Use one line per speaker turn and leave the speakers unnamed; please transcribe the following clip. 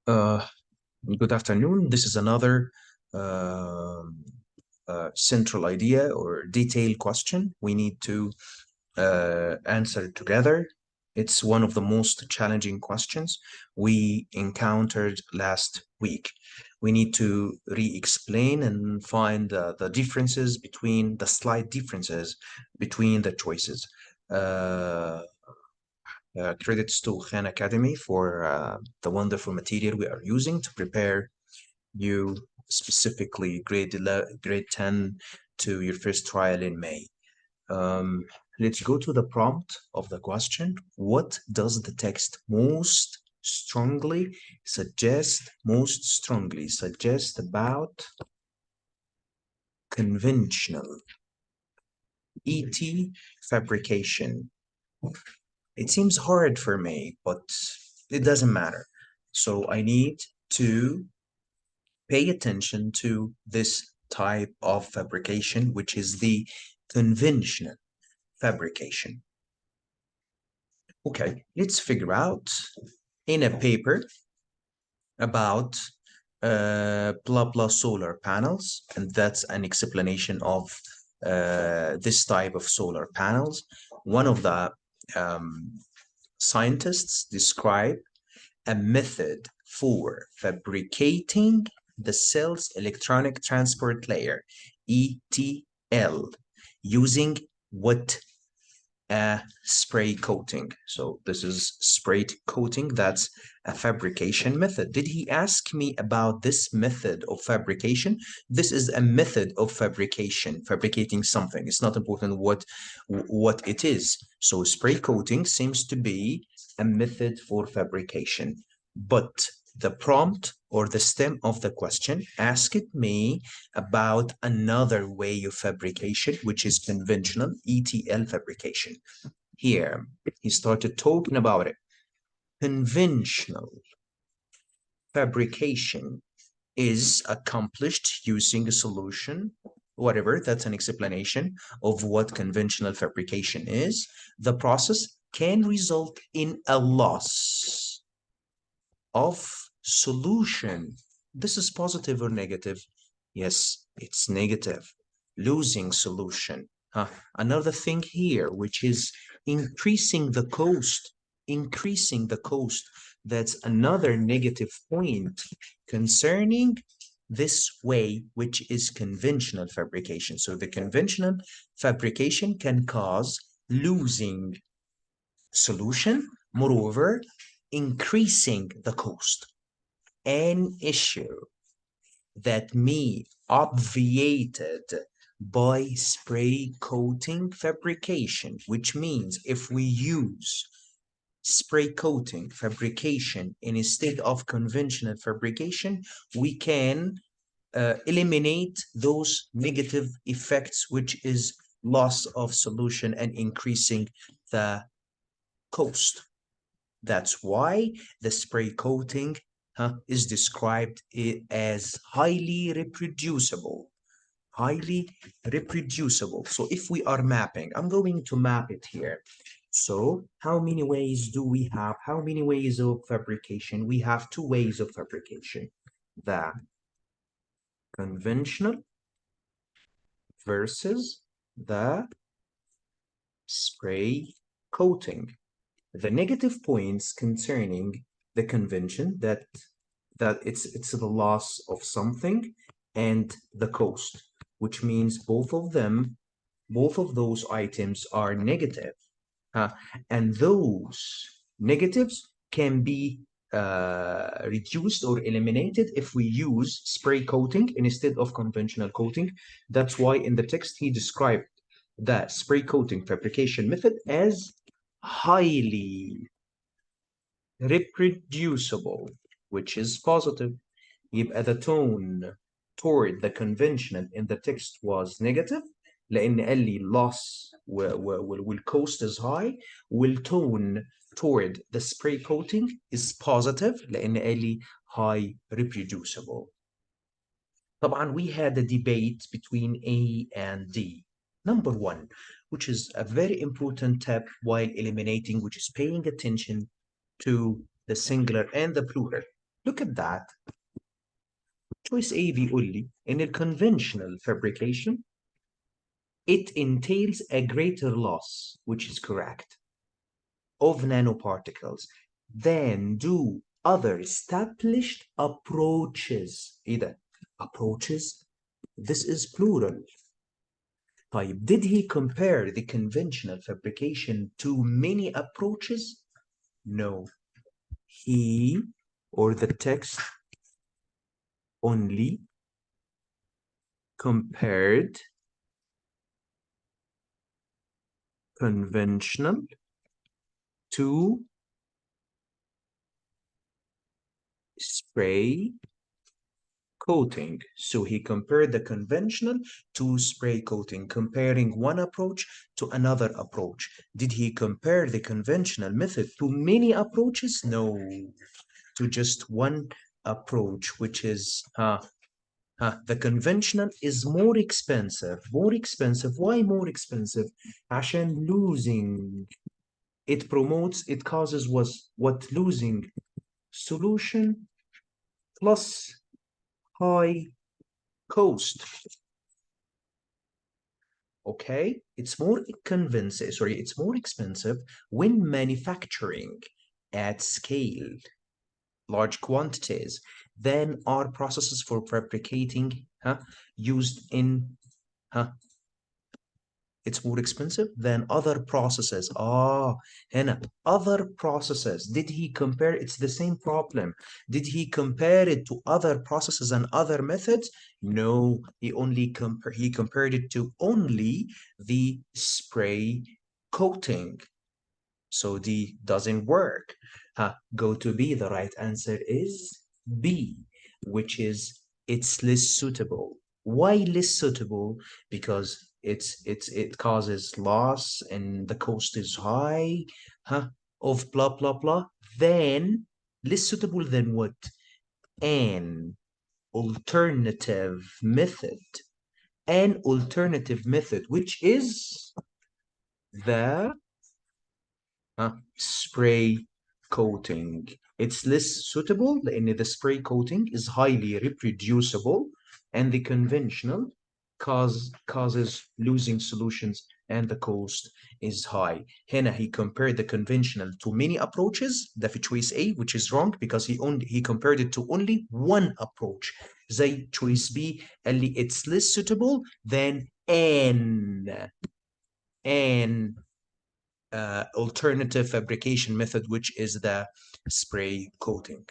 Uh, Good afternoon. This is another um central idea or detailed question we need to answer together. It's one of the most challenging questions we encountered last week. We need to re-explain and find the differences between the slight differences between the choices. Uh, Credits to Khan Academy for the wonderful material we are using to prepare you specifically grade 10 to your first trial in May. Um, let's go to the prompt of the question. What does the text most strongly suggest about conventional ET fabrication? It seems hard for me, but it doesn't matter. So I need to pay attention to this type of fabrication, which is the conventional fabrication. Okay, let's figure out in a paper about blah blah solar panels, and that's an explanation of this type of solar panels. One of the um, scientists describe a method for fabricating the cell's electronic transport layer, ETL, using what? A spray coating. So this is spray coating. That's a fabrication method. Did he ask me about this method of fabrication? This is a method of fabrication, fabricating something. It's not important what it is. So spray coating seems to be a method for fabrication. But the prompt or the stem of the question asked me about another way of fabrication, which is conventional ETL fabrication. Here, he started talking about it. Conventional fabrication is accomplished using a solution, whatever, that's an explanation of what conventional fabrication is. The process can result in a loss of solution. This is positive or negative? Yes, it's negative. Losing solution. Another thing here, which is increasing the cost. Increasing the cost. That's another negative point concerning this way, which is conventional fabrication. So the conventional fabrication can cause losing solution, moreover, increasing the cost. An issue that may obviated by spray coating fabrication, which means if we use spray coating fabrication instead of conventional fabrication, we can eliminate those negative effects, which is loss of solution and increasing the cost. That's why the spray coating is described as highly reproducible. Highly reproducible. So if we are mapping, I'm going to map it here. So how many ways do we have? How many ways of fabrication? We have two ways of fabrication. The conventional versus the spray coating. The negative points concerning the convention that it's the loss of something and the cost, which means both of those items are negative. And those negatives can be reduced or eliminated if we use spray coating instead of conventional coating. That's why in the text he described the spray coating fabrication method as highly reproducible, which is positive. يبقى the tone toward the conventional in the text was negative لأن قال لي loss والcost is high, والtone toward the spray coating is positive لأن قال لي high reproducible. طبعا we had a debate between A and D. Number one, which is a very important step while eliminating, which is paying attention to the singular and the plural. Look at that. Choice A بيقول لي in a conventional fabrication it entails a greater loss, which is correct, of nanoparticles than do other established approaches. ايه ده؟ Approaches? This is plural. طيب, did he compare the conventional fabrication to many approaches? No. He or the text only compared conventional to spray coating. So he compared the conventional to spray coating, comparing one approach to another approach. Did he compare the conventional method to many approaches? No, to just one approach, which is the conventional is more expensive. More expensive. Why more expensive? عشان losing. It promotes, it causes what losing solution plus high cost. Okay, it's more convincing, sorry, it's more expensive when manufacturing at scale, large quantities, than are processes for fabricating used in it's more expensive than other processes. هنا other processes. Did he compare? It's the same problem. Did he compare it to other processes and other methods? No, he compared it to only the spray coating. So D doesn't work. Go to B. The right answer is B, which is it's less suitable. Why less suitable? Because it causes loss and the cost is high, of blah blah blah. Then less suitable than what? An alternative method. An alternative method, which is the spray coating. It's less suitable لأن the spray coating is highly reproducible and the conventional causes losing solutions and the cost is high. هنا he compared the conventional to many approaches. ده في choice A, which is wrong because he compared it to only one approach. زي choice B قال لي it's less suitable than an alternative fabrication method, which is the spray coating.